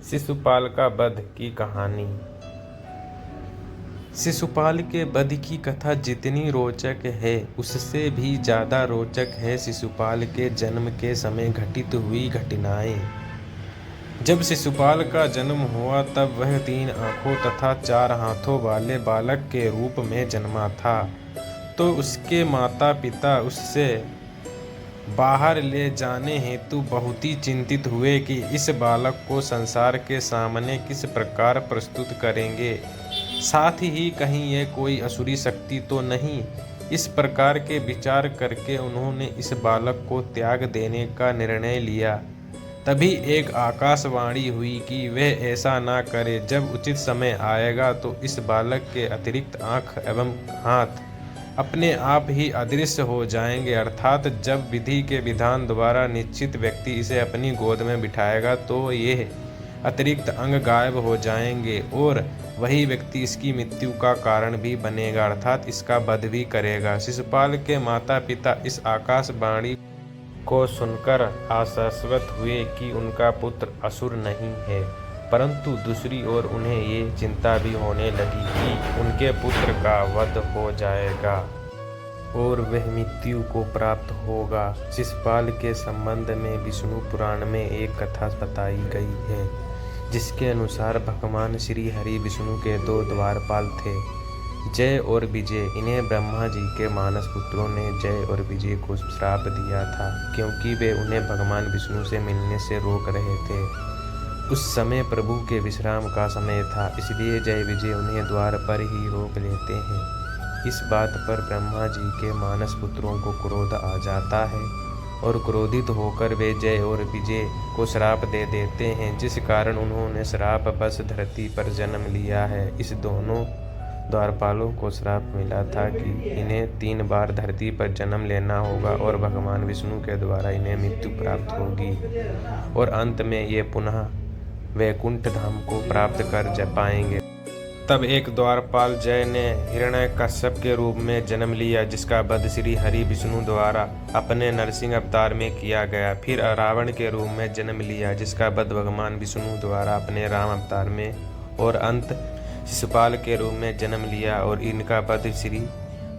शिशुपाल का वध की कहानी। शिशुपाल के वध की कथा जितनी रोचक है उससे भी ज्यादा रोचक है शिशुपाल के जन्म के समय घटित हुई घटनाएं। जब शिशुपाल का जन्म हुआ तब वह 3 आंखों तथा 4 हाथों वाले बालक के रूप में जन्मा था। तो उसके माता पिता उससे बाहर ले जाने हेतु बहुत ही चिंतित हुए कि इस बालक को संसार के सामने किस प्रकार प्रस्तुत करेंगे, साथ ही कहीं यह कोई असुरी शक्ति तो नहीं। इस प्रकार के विचार करके उन्होंने इस बालक को त्याग देने का निर्णय लिया। तभी एक आकाशवाणी हुई कि वह ऐसा ना करे, जब उचित समय आएगा तो इस बालक के अतिरिक्त आँख एवं हाथ अपने आप ही अदृश्य हो जाएंगे, अर्थात जब विधि के विधान द्वारा निश्चित व्यक्ति इसे अपनी गोद में बिठाएगा तो ये अतिरिक्त अंग गायब हो जाएंगे और वही व्यक्ति इसकी मृत्यु का कारण भी बनेगा, अर्थात इसका वध भी करेगा। शिशुपाल के माता पिता इस आकाशवाणी को सुनकर आश्वस्त हुए कि उनका पुत्र असुर नहीं है, परंतु दूसरी ओर उन्हें ये चिंता भी होने लगी कि उनके पुत्र का वध हो जाएगा और वह मृत्यु को प्राप्त होगा। शिशुपाल के संबंध में विष्णु पुराण में एक कथा बताई गई है, जिसके अनुसार भगवान श्री हरि विष्णु के 2 द्वारपाल थे, जय और विजय। इन्हें ब्रह्मा जी के मानस पुत्रों ने जय और विजय को श्राप दिया था, क्योंकि वे उन्हें भगवान विष्णु से मिलने से रोक रहे थे। उस समय प्रभु के विश्राम का समय था, इसलिए जय विजय उन्हें द्वार पर ही रोक लेते हैं। इस बात पर ब्रह्मा जी के मानस पुत्रों को क्रोध आ जाता है और क्रोधित होकर वे जय और विजय को श्राप दे देते हैं, जिस कारण उन्होंने श्राप बस धरती पर जन्म लिया है। इस दोनों द्वारपालों को श्राप मिला था कि इन्हें 3 बार धरती पर जन्म लेना होगा और भगवान विष्णु के द्वारा इन्हें मृत्यु प्राप्त होगी और अंत में ये पुनः वैकुंठ धाम को प्राप्त कर पाएंगे। तब एक द्वारपाल जय ने हिरण्यकश्यप के रूप में जन्म लिया, जिसका वध श्री हरि विष्णु द्वारा अपने नरसिंह अवतार में किया गया। फिर रावण के रूप में जन्म लिया, जिसका वध भगवान विष्णु द्वारा अपने राम अवतार में, और अंत शिशुपाल के रूप में जन्म लिया और इनका वध श्री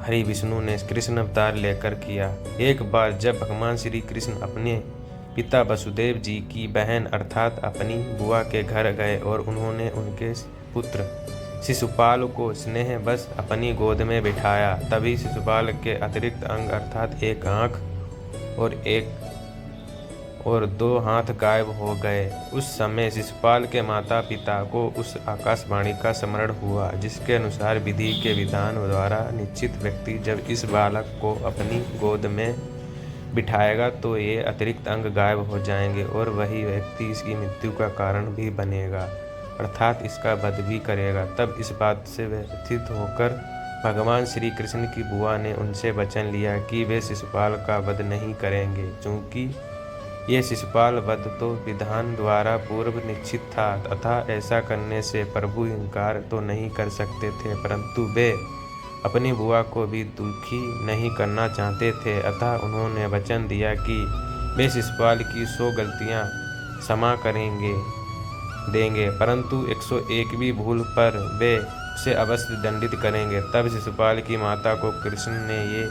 हरि विष्णु ने कृष्ण अवतार लेकर किया। एक बार जब भगवान श्री कृष्ण अपने पिता वसुदेव जी की बहन अर्थात अपनी बुआ के घर गए और उन्होंने उनके पुत्र शिशुपाल को स्नेहवश अपनी गोद में बिठाया, तभी शिशुपाल के अतिरिक्त अंग अर्थात एक आँख और 2 हाथ गायब हो गए। उस समय शिशुपाल के माता पिता को उस आकाशवाणी का स्मरण हुआ, जिसके अनुसार विधि के विधान द्वारा निश्चित व्यक्ति जब इस बालक को अपनी गोद में बिठाएगा तो ये अतिरिक्त अंग गायब हो जाएंगे और वही व्यक्ति इसकी मृत्यु का कारण भी बनेगा, अर्थात इसका वध भी करेगा। तब इस बात से व्यथित होकर भगवान श्री कृष्ण की बुआ ने उनसे वचन लिया कि वे शिशुपाल का वध नहीं करेंगे, क्योंकि ये शिशुपाल वध तो विधान द्वारा पूर्व निश्चित था तथा ऐसा करने से प्रभु इनकार तो नहीं कर सकते थे, परंतु वे अपनी बुआ को भी दुखी नहीं करना चाहते थे। अतः उन्होंने वचन दिया कि वे शिशुपाल की 100 गलतियां क्षमा देंगे, परंतु 101वीं भूल पर वे उसे अवश्य दंडित करेंगे। तब शिशुपाल की माता को कृष्ण ने ये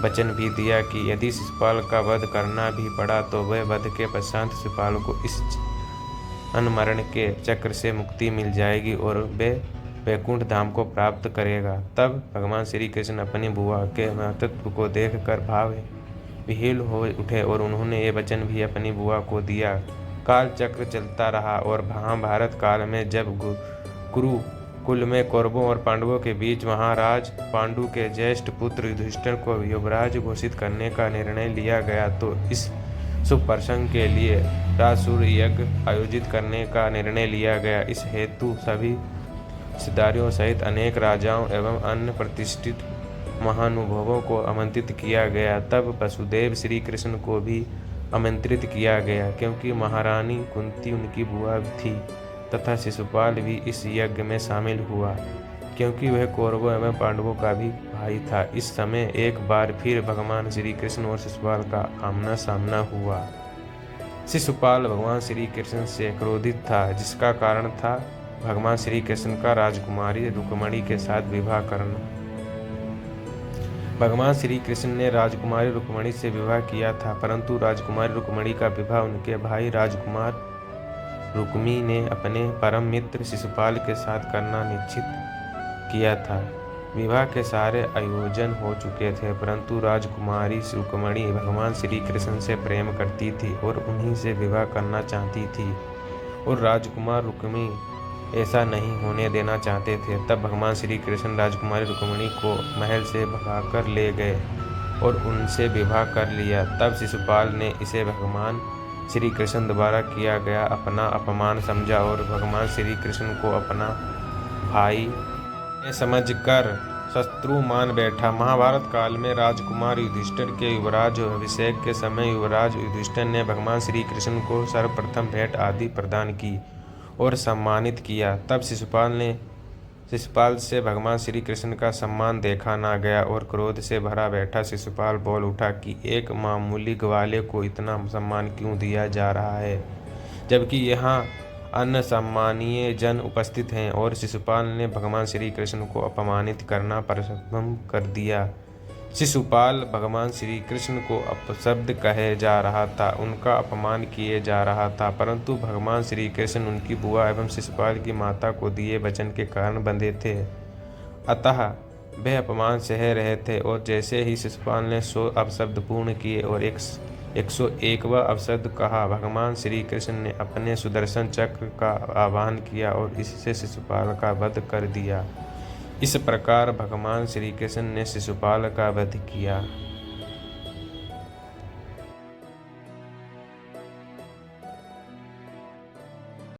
वचन भी दिया कि यदि शिशुपाल का वध करना भी पड़ा तो वह वध के पश्चात शिशुपाल को इस अनमरण के चक्र से मुक्ति मिल जाएगी और वे वैकुंठ धाम को प्राप्त करेगा। तब भगवान श्री कृष्ण अपनी बुआ के महत्व को देखकर भाव विह्वल हो उठे और उन्होंने ये वचन भी अपनी बुआ को दिया। काल चक्र चलता रहा और महाभारत काल में जब कुरुकुल में कौरवों और पांडवों के बीच महाराज पांडु के ज्येष्ठ पुत्र युधिष्ठिर को युवराज घोषित करने का निर्णय लिया गया, तो इस शुभ प्रसंग के लिए राजसूय यज्ञ आयोजित करने का निर्णय लिया गया। इस हेतु सभी रिश्तेदारों सहित अनेक राजाओं एवं अन्य प्रतिष्ठित महानुभावों को आमंत्रित किया गया। तब वसुदेव श्री कृष्ण को भी आमंत्रित किया गया, क्योंकि महारानी कुंती उनकी बुआ थी तथा शिशुपाल भी इस यज्ञ में शामिल हुआ, क्योंकि वह कौरवों एवं पांडवों का भी भाई था। इस समय एक बार फिर भगवान श्री कृष्ण और शिशुपाल का आमना सामना हुआ। शिशुपाल भगवान श्री कृष्ण से क्रोधित था, जिसका कारण था भगवान श्री कृष्ण का राजकुमारी रुक्मिणी के साथ विवाह करना। भगवान श्री कृष्ण ने राजकुमारी रुक्मिणी से विवाह किया था, परंतु राजकुमारी रुक्मिणी का विवाह उनके भाई राजकुमार रुक्मी ने अपने परम मित्र शिशुपाल के साथ करना निश्चित किया था। विवाह के सारे आयोजन हो चुके थे, परंतु राजकुमारी रुक्मिणी भगवान श्री कृष्ण से प्रेम करती थी और उन्हीं से विवाह करना चाहती थी, और राजकुमार रुक्मी ऐसा नहीं होने देना चाहते थे। तब भगवान श्री कृष्ण राजकुमारी रुक्मिणी को महल से भगाकर ले गए और उनसे विवाह कर लिया। तब शिशुपाल ने इसे भगवान श्री कृष्ण द्वारा किया गया अपना अपमान समझा और भगवान श्री कृष्ण को अपना भाई समझकर शत्रु मान बैठा। महाभारत काल में राजकुमार युधिष्ठिर के युवराज अभिषेक के समय युवराज युधिष्ठिर ने भगवान श्री कृष्ण को सर्वप्रथम भेंट आदि प्रदान की और सम्मानित किया। तब शिशुपाल से भगवान श्री कृष्ण का सम्मान देखा ना गया और क्रोध से भरा बैठा शिशुपाल बोल उठा कि एक मामूली ग्वाले को इतना सम्मान क्यों दिया जा रहा है, जबकि यहाँ अन्य सम्मानीय जन उपस्थित हैं। और शिशुपाल ने भगवान श्री कृष्ण को अपमानित करना प्रारंभ कर दिया। शिशुपाल भगवान श्री कृष्ण को अपशब्द कहे जा रहा था, उनका अपमान किए जा रहा था, परंतु भगवान श्री कृष्ण उनकी बुआ एवं शिशुपाल की माता को दिए वचन के कारण बंधे थे, अतः वह अपमान सह रहे थे। और जैसे ही शिशुपाल ने 100 अपशब्द पूर्ण किए और 101वां अपशब्द कहा, भगवान श्री कृष्ण ने अपने सुदर्शन चक्र का आह्वान किया और इससे शिशुपाल का वध कर दिया। इस प्रकार भगवान श्री कृष्ण ने शिशुपाल का वध किया।